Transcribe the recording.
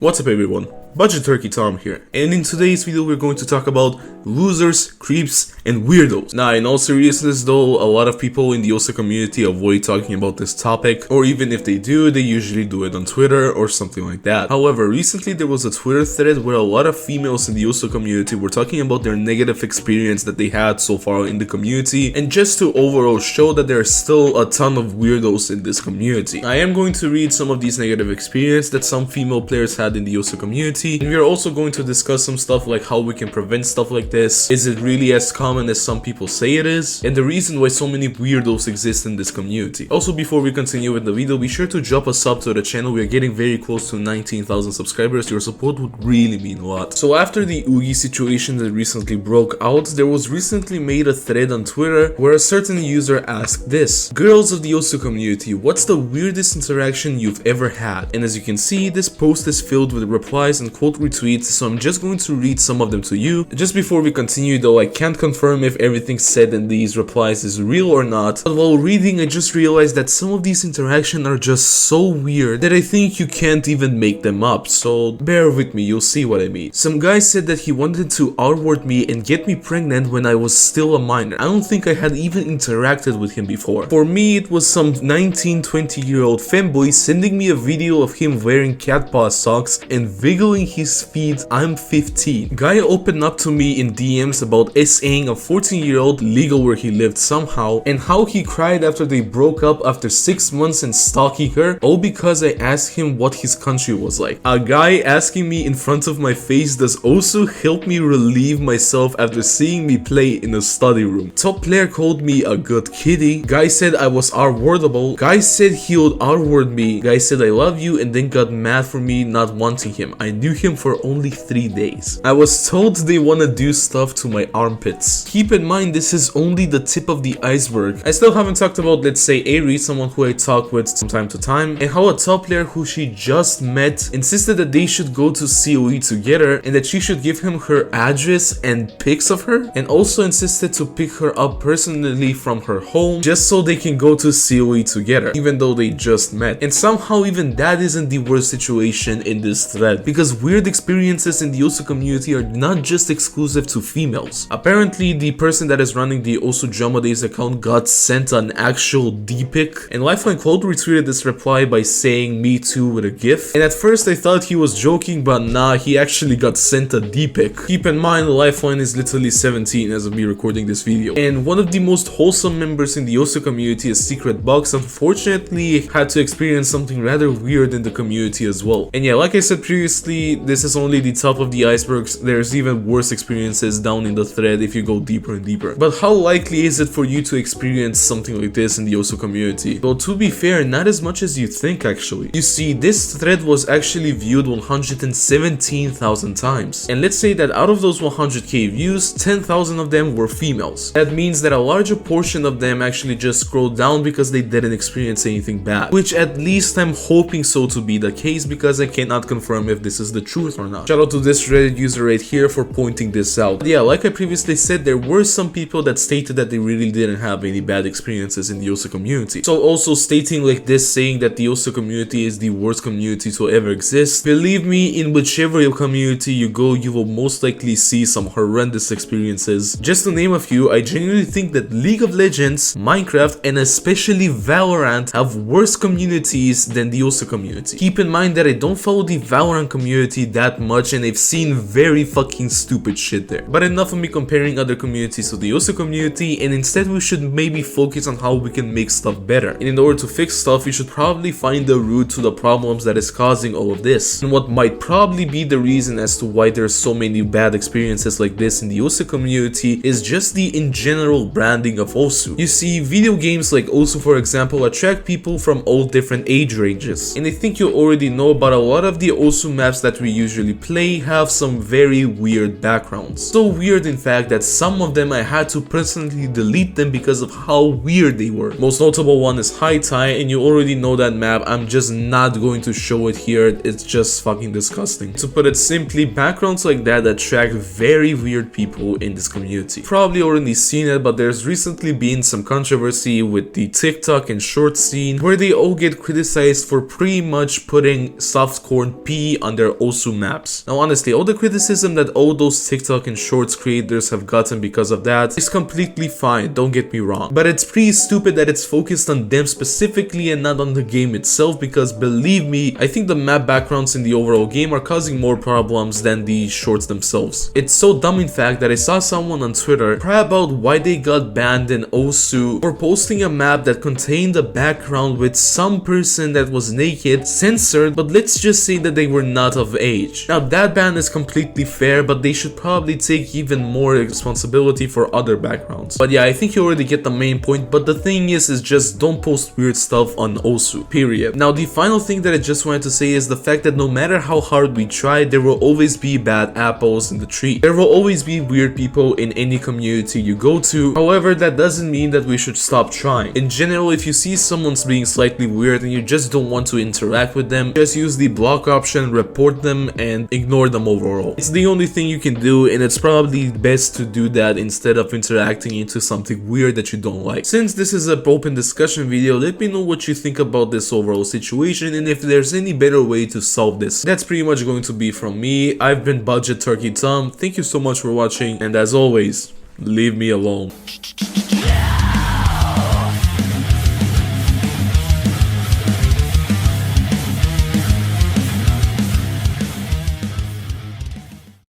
What's up everyone, Budget Turkey Tom here, and in today's video we're going to talk about losers, creeps, and weirdos. Now in all seriousness though, a lot of people in the OSA community avoid talking about this topic, or even if they do, they usually do it on Twitter or something like that. However, recently there was a Twitter thread where a lot of females in the OSA community were talking about their negative experience that they had so far in the community, and just to overall show that there are still a ton of weirdos in this community. I am going to read some of these negative experiences that some female players had in the OSA community, and we are also going to discuss some stuff like how we can prevent stuff like this. Is it really as common as some people say it is? And the reason why so many weirdos exist in this community. Also, before we continue with the video, be sure to drop a sub to the channel. We are getting very close to 19,000 subscribers. Your support would really mean a lot. So after the Oogie situation that recently broke out, there was recently made a thread on Twitter where a certain user asked this: girls of the OSA community, what's the weirdest interaction you've ever had? And as you can see, this post is filled with replies and quote retweets, so I'm just going to read some of them to you. Just before we continue though, I can't confirm if everything said in these replies is real or not, but while reading I just realized that some of these interactions are just so weird that I think you can't even make them up, so bear with me, you'll see what I mean. Some guy said that he wanted to R-word me and get me pregnant when I was still a minor. I don't think I had even interacted with him before. For me, it was some 19-20-year-old femboy sending me a video of him wearing cat paw socks and wiggling his feet. I'm 15. Guy opened up to me in DMs about SAing a 14-year-old legal where he lived somehow, and how he cried after they broke up after 6 months and stalking her, all because I asked him what his country was like. A guy asking me in front of my face does also help me relieve myself after seeing me play in a study room. Top player called me a good kitty. Guy said I was R-wordable. Guy said he would R-word me. Guy said I love you and then got mad for me not wanting him. I knew him for only 3 days. I was told they wanna do stuff to my armpits. Keep in mind, this is only the tip of the iceberg. I still haven't talked about, let's say, Ari, someone who I talk with from time to time, and how a top player who she just met insisted that they should go to COE together and that she should give him her address and pics of her, and also insisted to pick her up personally from her home just so they can go to COE together, even though they just met. And somehow even that isn't the worst situation in this thread, because weird experiences in the OSA community are not just exclusive to females. Apparently, the person that is running the Osu Drama Days account got sent an actual D-pic, and Lifeline quote retweeted this reply by saying "me too" with a gif, and at first I thought he was joking, but nah, he actually got sent a D-pic. Keep in mind, Lifeline is literally 17 as of me recording this video, and one of the most wholesome members in the OSA community is Secret Box. Unfortunately, had to experience something rather weird in the community as well. And yeah, like I said previously, this is only the top of the icebergs. There's even worse experiences down in the thread if you go deeper and deeper. But how likely is it for you to experience something like this in the OSA community? Well, to be fair, not as much as you think actually. You see, this thread was actually viewed 117,000 times. And let's say that out of those 100k views, 10,000 of them were females. That means that a larger portion of them actually just scrolled down because they didn't experience anything bad. Which at least I'm hoping so to be the case, because I cannot confirm if this is the truth or not. Shout out to this Reddit user right here for pointing this out. But yeah, like I previously said, there were some people that stated that they really didn't have any bad experiences in the OSA community. So also stating like this, saying that the OSA community is the worst community to ever exist, believe me, in whichever community you go, you will most likely see some horrendous experiences. Just to name a few, I genuinely think that League of Legends, Minecraft, and especially Valorant have worse communities than the OSA community. Keep in mind that I don't follow the Valorant community that much, and I've seen very fucking stupid shit there. But enough of me comparing other communities to the OSA community, and instead we should maybe focus on how we can make stuff better. And in order to fix stuff, we should probably find the root to the problems that is causing all of this, and what might probably be the reason as to why there's so many bad experiences like this in the OSA community is just the in general branding of OSU. You see, video games like OSU, for example, attract people from all different age ranges, and I think you already know, but a lot of the OSU maps that we usually play have some very weird backgrounds. So weird in fact that some of them I had to personally delete them because of how weird they were. Most notable one is High Tide, and you already know that map. I'm just not going to show it here, it's just fucking disgusting. To put it simply, backgrounds like that attract very weird people in this community. Probably already seen it, but there's recently been some controversy with the TikTok and short scene where they all get criticized for pretty much putting softcore word P on their Osu maps. Now honestly, all the criticism that all those TikTok and Shorts creators have gotten because of that is completely fine, don't get me wrong. But it's pretty stupid that it's focused on them specifically and not on the game itself, because believe me, I think the map backgrounds in the overall game are causing more problems than the shorts themselves. It's so dumb in fact that I saw someone on Twitter cry about why they got banned in Osu for posting a map that contained a background with some person that was naked, censored, but let's just say that they were not of age. Now that ban is completely fair, but they should probably take even more responsibility for other backgrounds. But yeah, I think you already get the main point, but the thing is just don't post weird stuff on Osu, period. Now the final thing that I just wanted to say is the fact that no matter how hard we try, there will always be bad apples in the tree. There will always be weird people in any community you go to. However, that doesn't mean that we should stop trying. In general, if you see someone's being slightly weird and you just don't want to interact with them, just use the block option, report them, and ignore them overall. It's the only thing you can do, and it's probably best to do that instead of interacting into something weird that you don't like. Since this is an open discussion video, let me know what you think about this overall situation and if there's any better way to solve this. That's pretty much going to be from me. I've been Budget Turkey Tom. Thank you so much for watching, and as always, leave me alone.